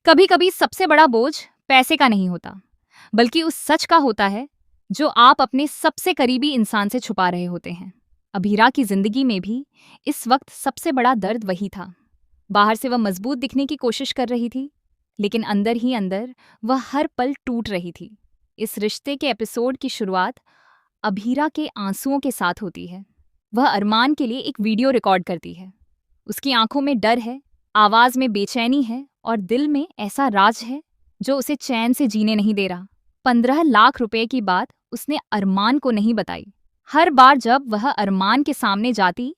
कभी कभी सबसे बड़ा बोझ पैसे का नहीं होता, बल्कि उस सच का होता है जो आप अपने सबसे करीबी इंसान से छुपा रहे होते हैं। अभीरा की जिंदगी में भी इस वक्त सबसे बड़ा दर्द वही था। बाहर से वह मजबूत दिखने की कोशिश कर रही थी, लेकिन अंदर ही अंदर वह हर पल टूट रही थी। इस रिश्ते के एपिसोड की शुरुआत अभीरा के आंसुओं के साथ होती है। वह अरमान के लिए एक वीडियो रिकॉर्ड करती है। उसकी आंखों में डर है, आवाज में बेचैनी है और दिल में ऐसा राज है जो उसे चैन से जीने नहीं दे रहा। 15 लाख रुपए की बात उसने अरमान को नहीं बताई। हर बार जब वह अरमान के सामने जाती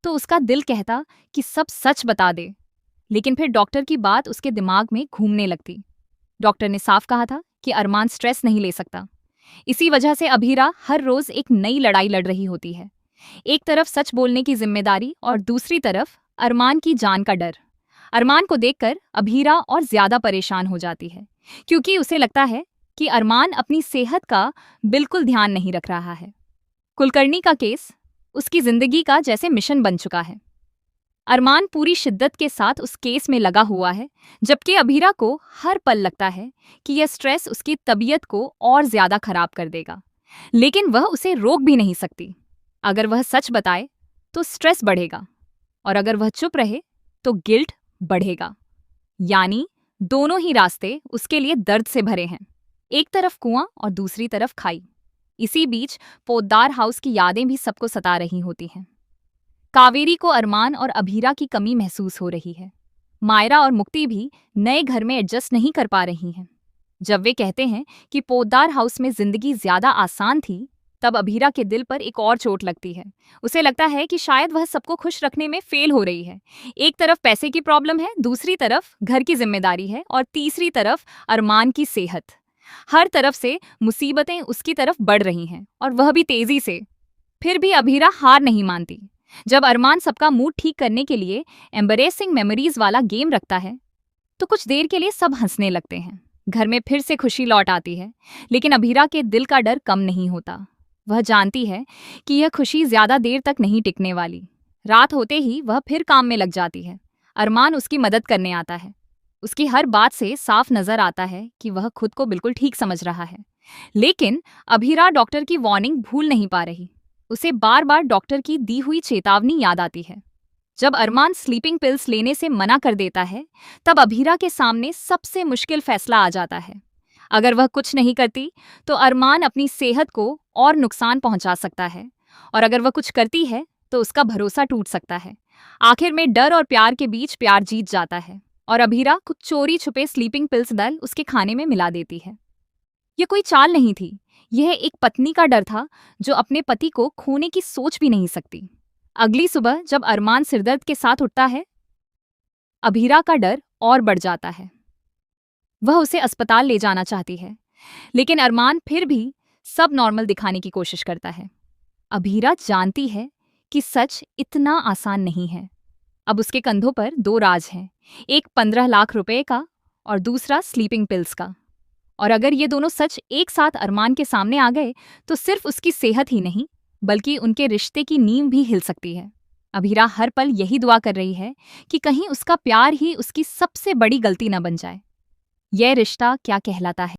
तो उसका दिल कहता कि सब सच बता दे, लेकिन फिर डॉक्टर की बात उसके दिमाग में घूमने लगती। डॉक्टर ने साफ कहा था कि अरमान स्ट्रेस नहीं ले सकता। इसी वजह से अभीरा हर रोज एक नई लड़ाई लड़ रही होती है। एक तरफ सच बोलने की जिम्मेदारी और दूसरी तरफ अरमान की जान का डर। अरमान को देखकर अभीरा और ज्यादा परेशान हो जाती है, क्योंकि उसे लगता है कि अरमान अपनी सेहत का बिल्कुल ध्यान नहीं रख रहा है। कुलकर्णी का केस उसकी जिंदगी का जैसे मिशन बन चुका है। अरमान पूरी शिद्दत के साथ उस केस में लगा हुआ है, जबकि अभीरा को हर पल लगता है कि यह स्ट्रेस उसकी तबीयत को और ज्यादा खराब कर देगा। लेकिन वह उसे रोक भी नहीं सकती। अगर वह सच बताए तो स्ट्रेस बढ़ेगा, और अगर वह चुप रहे तो गिल्ट बढ़ेगा। यानी दोनों ही रास्ते उसके लिए दर्द से भरे हैं। एक तरफ कुआं और दूसरी तरफ खाई। इसी बीच पोद्दार हाउस की यादें भी सबको सता रही होती हैं। कावेरी को अरमान और अभीरा की कमी महसूस हो रही है। मायरा और मुक्ति भी नए घर में एडजस्ट नहीं कर पा रही हैं। जब वे कहते हैं कि पोद्दार हाउस में जिंदगी ज्यादा आसान थी, तब अभीरा के दिल पर एक और चोट लगती है। उसे लगता है कि शायद वह सबको खुश रखने में फेल हो रही है। एक तरफ पैसे की प्रॉब्लम है, दूसरी तरफ घर की जिम्मेदारी है और तीसरी तरफ अरमान की सेहत। हर तरफ से मुसीबतें उसकी तरफ बढ़ रही हैं, और वह भी तेजी से। फिर भी अभीरा हार नहीं मानती। जब अरमान सबका मूड ठीक करने के लिए एम्बरेसिंग मेमोरीज वाला गेम रखता है, तो कुछ देर के लिए सब हंसने लगते हैं। घर में फिर से खुशी लौट आती है, लेकिन अभीरा के दिल का डर कम नहीं होता। वह जानती है कि यह खुशी ज्यादा देर तक नहीं टिकने वाली। रात होते ही वह फिर काम में लग जाती है। अरमान उसकी मदद करने आता है। उसकी हर बात से साफ नजर आता है कि वह खुद को बिल्कुल ठीक समझ रहा है। लेकिन अभीरा डॉक्टर की वार्निंग भूल नहीं पा रही। उसे बार बार डॉक्टर की दी हुई चेतावनी याद आती है। जब अरमान स्लीपिंग पिल्स लेने से मना कर देता है, तब अभीरा के सामने सबसे मुश्किल फैसला आ जाता है। अगर वह कुछ नहीं करती तो अरमान अपनी सेहत को और नुकसान पहुंचा सकता है, और अगर वह कुछ करती है तो उसका भरोसा टूट सकता है। आखिर में डर और प्यार के बीच प्यार जीत जाता है, और अभीरा कुछ चोरी छुपे स्लीपिंग पिल्स दल उसके खाने में मिला देती है। यह कोई चाल नहीं थी, यह एक पत्नी का डर था जो अपने पति को खोने की सोच भी नहीं सकती। अगली सुबह जब अरमान सिरदर्द के साथ उठता है, अभीरा का डर और बढ़ जाता है। वह उसे अस्पताल ले जाना चाहती है, लेकिन अरमान फिर भी सब नॉर्मल दिखाने की कोशिश करता है। अभीरा जानती है कि सच इतना आसान नहीं है। अब उसके कंधों पर दो राज हैं, एक 15 लाख रुपए का और दूसरा स्लीपिंग पिल्स का। और अगर ये दोनों सच एक साथ अरमान के सामने आ गए तो सिर्फ उसकी सेहत ही नहीं, बल्कि उनके रिश्ते की नींव भी हिल सकती है। अभीरा हर पल यही दुआ कर रही है कि कहीं उसका प्यार ही उसकी सबसे बड़ी गलती न बन जाए। यह रिश्ता क्या कहलाता है।